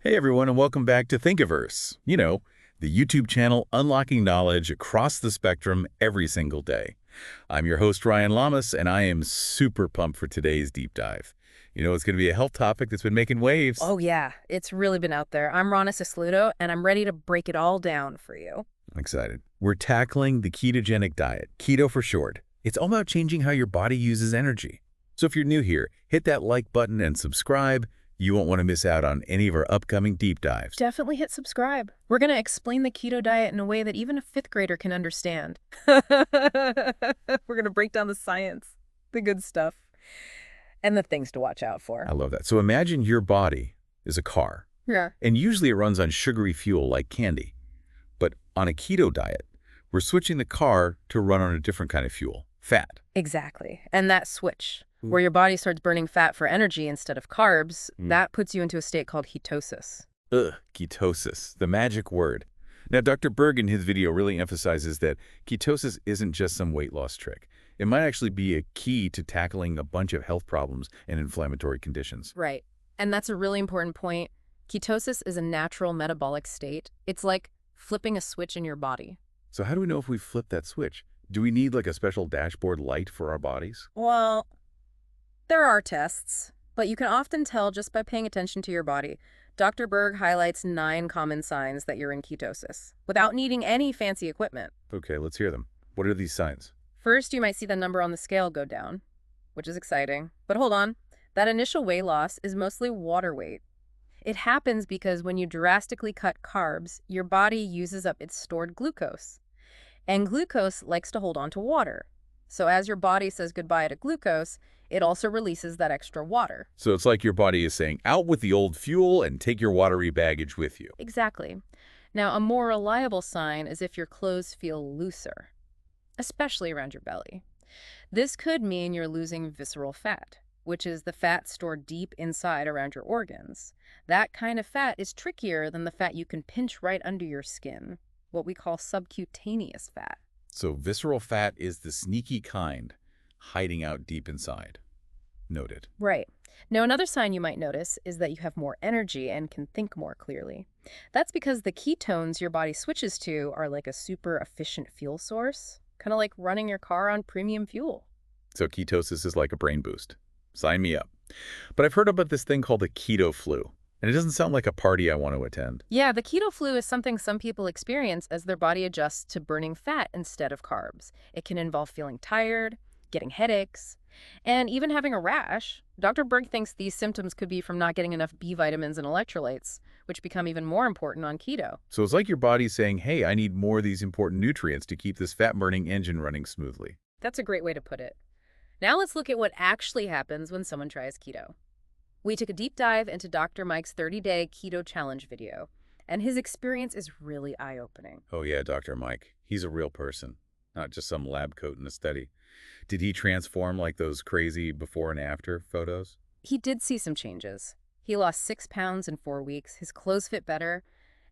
Hey everyone, and welcome back to Thinkiverse. The YouTube channel unlocking knowledge across the spectrum every single day. I'm your host, Ryan Lamas, and I am super pumped for today's deep dive. It's going to be a health topic that's been making waves. Oh, yeah. It's really been out there. I'm Rana Sisluto, and I'm ready to break it all down for you. I'm excited. We're tackling the ketogenic diet, keto for short. It's all about changing how your body uses energy. So if you're new here, hit that like button and subscribe. You won't want to miss out on any of our upcoming deep dives. Definitely hit subscribe. We're going to explain the keto diet in a way that even a fifth grader can understand. We're going to break down the science, the good stuff, and the things to watch out for. I love that. So imagine your body is a car. Yeah. And usually it runs on sugary fuel like candy. But on a keto diet, we're switching the car to run on a different kind of fuel, fat. Exactly. And that switch, where your body starts burning fat for energy instead of carbs, that puts you into a state called ketosis. Ketosis, the magic word. Now, Dr. Berg in his video really emphasizes that ketosis isn't just some weight loss trick. It might actually be a key to tackling a bunch of health problems and inflammatory conditions. Right. And that's a really important point. Ketosis is a natural metabolic state. It's like flipping a switch in your body. So how do we know if we flip that switch? Do we need like a special dashboard light for our bodies? Well, there are tests, but you can often tell just by paying attention to your body. Dr. Berg highlights 9 common signs that you're in ketosis, without needing any fancy equipment. Okay, let's hear them. What are these signs? First, you might see the number on the scale go down, which is exciting. But hold on, that initial weight loss is mostly water weight. It happens because when you drastically cut carbs, your body uses up its stored glucose. And glucose likes to hold on to water. So as your body says goodbye to glucose, it also releases that extra water. So it's like your body is saying, out with the old fuel and take your watery baggage with you. Exactly. Now, a more reliable sign is if your clothes feel looser, especially around your belly. This could mean you're losing visceral fat, which is the fat stored deep inside around your organs. That kind of fat is trickier than the fat you can pinch right under your skin, what we call subcutaneous fat. So visceral fat is the sneaky kind, hiding out deep inside. Noted. Right. Now, another sign you might notice is that you have more energy and can think more clearly. That's because the ketones your body switches to are like a super efficient fuel source, kind of like running your car on premium fuel. So ketosis is like a brain boost. Sign me up. But I've heard about this thing called the keto flu, and it doesn't sound like a party I want to attend. Yeah, the keto flu is something some people experience as their body adjusts to burning fat instead of carbs. It can involve feeling tired, getting headaches, and even having a rash. Dr. Berg thinks these symptoms could be from not getting enough B vitamins and electrolytes, which become even more important on keto. So it's like your body's saying, hey, I need more of these important nutrients to keep this fat-burning engine running smoothly. That's a great way to put it. Now let's look at what actually happens when someone tries keto. We took a deep dive into Dr. Mike's 30-day keto challenge video, and his experience is really eye-opening. Oh yeah, Dr. Mike. He's a real person, not just some lab coat in a study. Did he transform like those crazy before and after photos? He did see some changes. He lost 6 pounds in 4 weeks, his clothes fit better,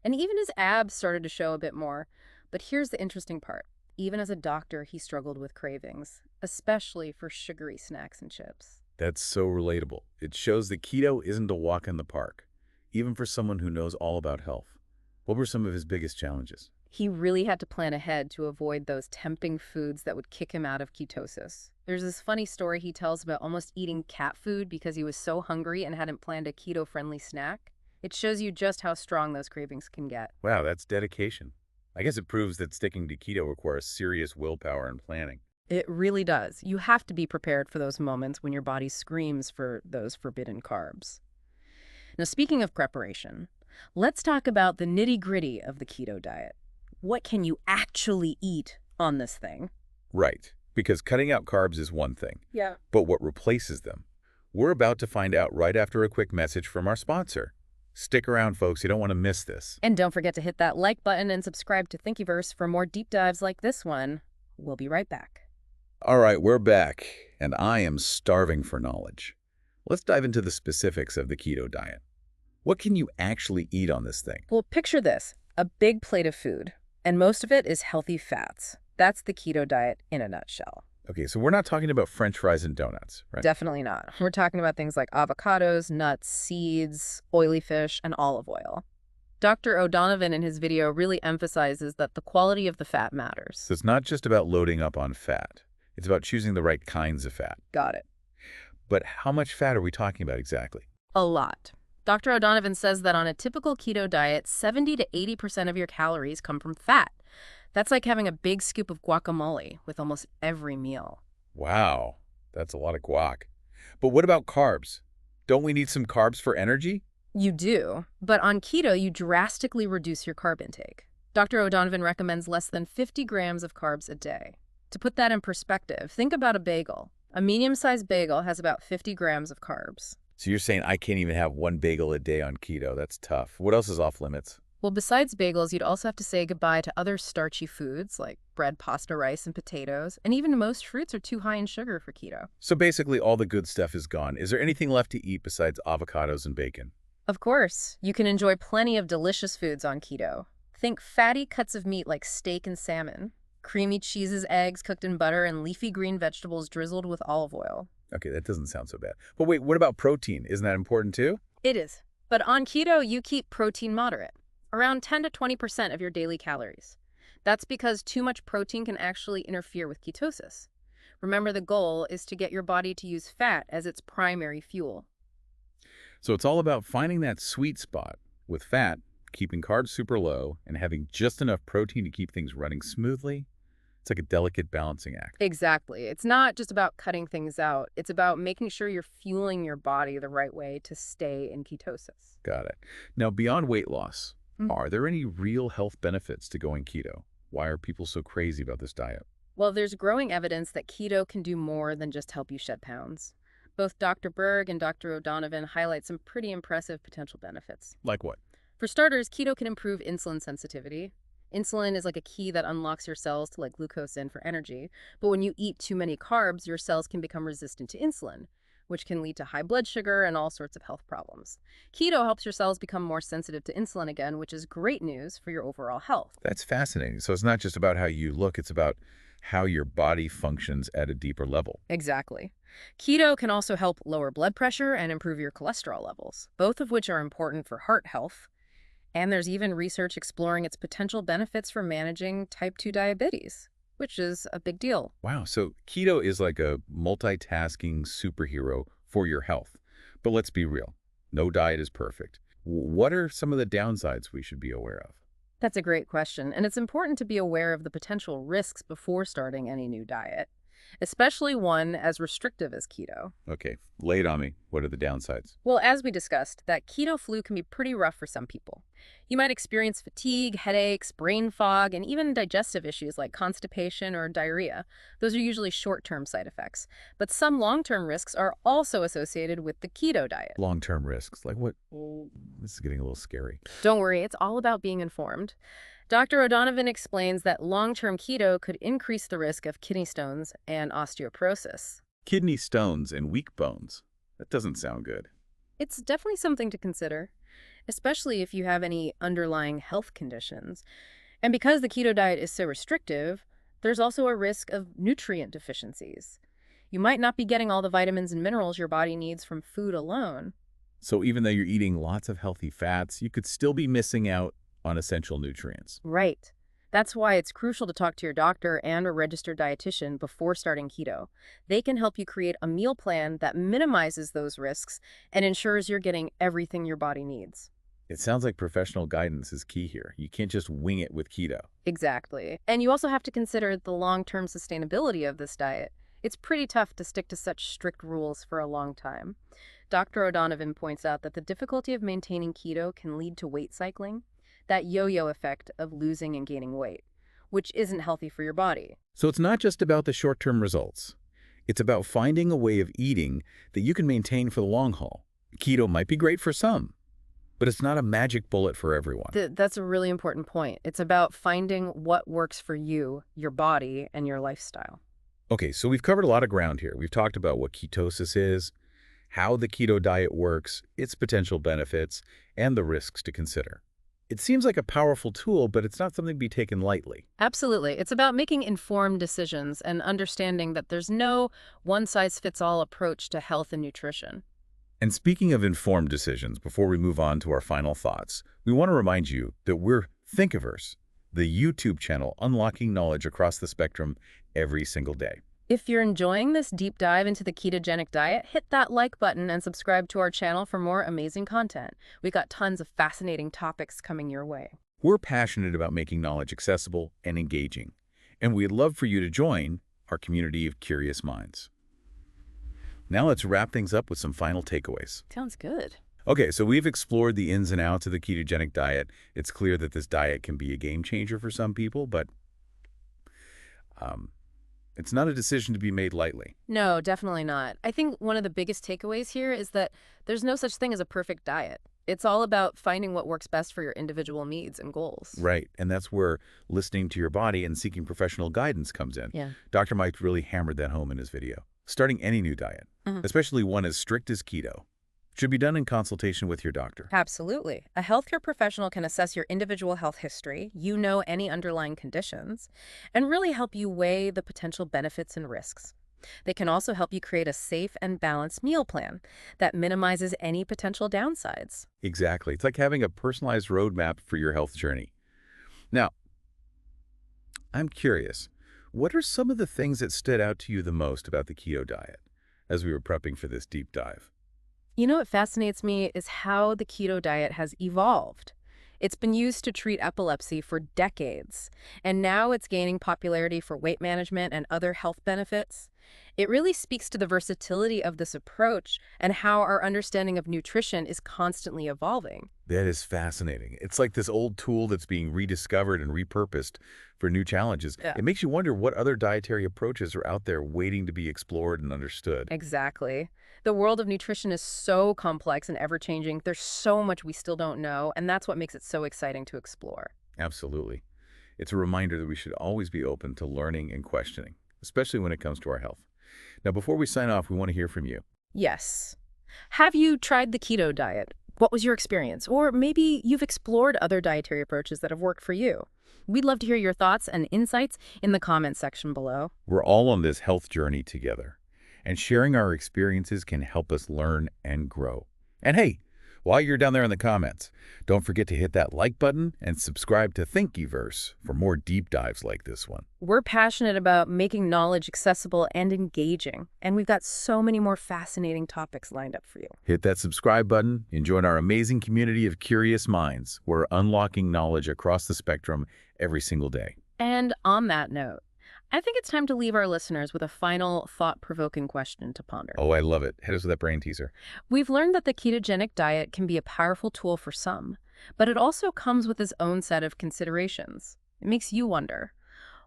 and even his abs started to show a bit more. But here's the interesting part. Even as a doctor, he struggled with cravings, especially for sugary snacks and chips. That's so relatable. It shows that keto isn't a walk in the park, even for someone who knows all about health. What were some of his biggest challenges? He really had to plan ahead to avoid those tempting foods that would kick him out of ketosis. There's this funny story he tells about almost eating cat food because he was so hungry and hadn't planned a keto-friendly snack. It shows you just how strong those cravings can get. Wow, that's dedication. I guess it proves that sticking to keto requires serious willpower and planning. It really does. You have to be prepared for those moments when your body screams for those forbidden carbs. Now, speaking of preparation, let's talk about the nitty-gritty of the keto diet. What can you actually eat on this thing? Right, because cutting out carbs is one thing. Yeah. But what replaces them? We're about to find out right after a quick message from our sponsor. Stick around, folks. You don't want to miss this. And don't forget to hit that like button and subscribe to Thinkiverse for more deep dives like this one. We'll be right back. All right, we're back, and I am starving for knowledge. Let's dive into the specifics of the keto diet. What can you actually eat on this thing? Well, picture this, a big plate of food, and most of it is healthy fats. That's the keto diet in a nutshell. Okay, so we're not talking about French fries and donuts, right? Definitely not. We're talking about things like avocados, nuts, seeds, oily fish, and olive oil. Dr. O'Donovan in his video really emphasizes that the quality of the fat So matters. it's not just about loading up on fat. It's about choosing the right kinds of fat. Got it. But how much fat are we talking about exactly? A lot. Dr. O'Donovan says that on a typical keto diet, 70 to 80% of your calories come from fat. That's like having a big scoop of guacamole with almost every meal. Wow, that's a lot of guac. But what about carbs? Don't we need some carbs for energy? You do, but on keto, you drastically reduce your carb intake. Dr. O'Donovan recommends less than 50 grams of carbs a day. To put that in perspective, think about a bagel. A medium-sized bagel has about 50 grams of carbs. So you're saying I can't even have one bagel a day on keto. That's tough. What else is off limits? Well, besides bagels, you'd also have to say goodbye to other starchy foods like bread, pasta, rice, and potatoes, and even most fruits are too high in sugar for keto. So basically all the good stuff is gone. Is there anything left to eat besides avocados and bacon? Of course, you can enjoy plenty of delicious foods on keto. Think fatty cuts of meat like steak and salmon, creamy cheeses, eggs cooked in butter, and leafy green vegetables drizzled with olive oil. Okay, that doesn't sound so bad. But wait, what about protein? Isn't that important too? It is. But on keto, you keep protein moderate, around 10 to 20% of your daily calories. That's because too much protein can actually interfere with ketosis. Remember, the goal is to get your body to use fat as its primary fuel. So it's all about finding that sweet spot with fat, keeping carbs super low, and having just enough protein to keep things running smoothly. It's like a delicate balancing act. Exactly. It's not just about cutting things out. It's about making sure you're fueling your body the right way to stay in ketosis. Got it. Now, beyond weight loss, Mm. are there any real health benefits to going keto? Why are people so crazy about this diet? Well, there's growing evidence that keto can do more than just help you shed pounds. Both Dr. Berg and Dr. O'Donovan highlight some pretty impressive potential benefits. Like what? For starters, keto can improve insulin sensitivity. Insulin is like a key that unlocks your cells to let glucose in for energy, but when you eat too many carbs, your cells can become resistant to insulin, which can lead to high blood sugar and all sorts of health problems. Keto helps your cells become more sensitive to insulin again, which is great news for your overall health. That's fascinating. So it's not just about how you look, it's about how your body functions at a deeper level. Exactly. Keto can also help lower blood pressure and improve your cholesterol levels, both of which are important for heart health. And there's even research exploring its potential benefits for managing type 2 diabetes, which is a big deal. Wow, so keto is like a multitasking superhero for your health. But let's be real, no diet is perfect. What are some of the downsides we should be aware of? That's a great question, and it's important to be aware of the potential risks before starting any new diet, especially one as restrictive as keto. Okay, lay it on me. What are the downsides? Well, as we discussed, that keto flu can be pretty rough for some people. You might experience fatigue, headaches, brain fog, and even digestive issues like constipation or diarrhea. Those are usually short-term side effects. But some long-term risks are also associated with the keto diet. Long-term risks. Like what? This is getting a little scary. Don't worry, it's all about being informed. Dr. O'Donovan explains that long-term keto could increase the risk of kidney stones and osteoporosis. Kidney stones and weak bones. That doesn't sound good. It's definitely something to consider, especially if you have any underlying health conditions. And because the keto diet is so restrictive, there's also a risk of nutrient deficiencies. You might not be getting all the vitamins and minerals your body needs from food alone. So even though you're eating lots of healthy fats, you could still be missing out on essential nutrients. Right. That's why it's crucial to talk to your doctor and a registered dietitian before starting keto. They can help you create a meal plan that minimizes those risks and ensures you're getting everything your body needs. It sounds like professional guidance is key here. You can't just wing it with keto. Exactly. And you also have to consider the long-term sustainability of this diet. It's pretty tough to stick to such strict rules for a long time. Dr. O'Donovan points out that the difficulty of maintaining keto can lead to weight cycling, that yo-yo effect of losing and gaining weight, which isn't healthy for your body. So it's not just about the short-term results. It's about finding a way of eating that you can maintain for the long haul. Keto might be great for some, but it's not a magic bullet for everyone. That's a really important point. It's about finding what works for you, your body, and your lifestyle. Okay, so we've covered a lot of ground here. We've talked about what ketosis is, how the keto diet works, its potential benefits, and the risks to consider. It seems like a powerful tool, but it's not something to be taken lightly. Absolutely. It's about making informed decisions and understanding that there's no one-size-fits-all approach to health and nutrition. And speaking of informed decisions, before we move on to our final thoughts, we want to remind you that we're Thinkiverse, the YouTube channel unlocking knowledge across the spectrum every single day. If you're enjoying this deep dive into the ketogenic diet, hit that like button and subscribe to our channel for more amazing content. We've got tons of fascinating topics coming your way. We're passionate about making knowledge accessible and engaging, and we'd love for you to join our community of curious minds. Now let's wrap things up with some final takeaways. Sounds good. Okay, so we've explored the ins and outs of the ketogenic diet. It's clear that this diet can be a game changer for some people, but it's not a decision to be made lightly. No, definitely not. I think one of the biggest takeaways here is that there's no such thing as a perfect diet. It's all about finding what works best for your individual needs and goals. Right, and that's where listening to your body and seeking professional guidance comes in. Yeah. Dr. Mike really hammered that home in his video. Starting any new diet, especially one as strict as keto, should be done in consultation with your doctor. Absolutely. A healthcare professional can assess your individual health history, any underlying conditions, and really help you weigh the potential benefits and risks. They can also help you create a safe and balanced meal plan that minimizes any potential downsides. Exactly. It's like having a personalized roadmap for your health journey. Now, I'm curious, what are some of the things that stood out to you the most about the keto diet as we were prepping for this deep dive? What fascinates me is how the keto diet has evolved. It's been used to treat epilepsy for decades, and now it's gaining popularity for weight management and other health benefits. It really speaks to the versatility of this approach and how our understanding of nutrition is constantly evolving. That is fascinating. It's like this old tool that's being rediscovered and repurposed for new challenges. Yeah. It makes you wonder what other dietary approaches are out there waiting to be explored and understood. Exactly. The world of nutrition is so complex and ever-changing. There's so much we still don't know, and that's what makes it so exciting to explore. Absolutely. It's a reminder that we should always be open to learning and questioning, especially when it comes to our health. Now, before we sign off, we want to hear from you. Yes. Have you tried the keto diet? What was your experience? Or maybe you've explored other dietary approaches that have worked for you. We'd love to hear your thoughts and insights in the comments section below. We're all on this health journey together, and sharing our experiences can help us learn and grow. And hey, while you're down there in the comments, don't forget to hit that like button and subscribe to Thinkiverse for more deep dives like this one. We're passionate about making knowledge accessible and engaging, and we've got so many more fascinating topics lined up for you. Hit that subscribe button and join our amazing community of curious minds. We're unlocking knowledge across the spectrum every single day. And on that note, I think it's time to leave our listeners with a final thought-provoking question to ponder. Oh, I love it. Hit us with that brain teaser. We've learned that the ketogenic diet can be a powerful tool for some, but it also comes with its own set of considerations. It makes you wonder,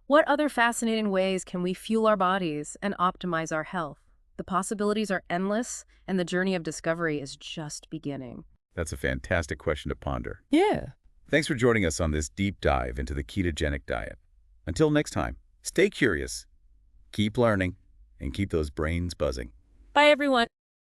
what other fascinating ways can we fuel our bodies and optimize our health? The possibilities are endless, and the journey of discovery is just beginning. That's a fantastic question to ponder. Yeah. Thanks for joining us on this deep dive into the ketogenic diet. Until next time, stay curious, keep learning, and keep those brains buzzing. Bye, everyone.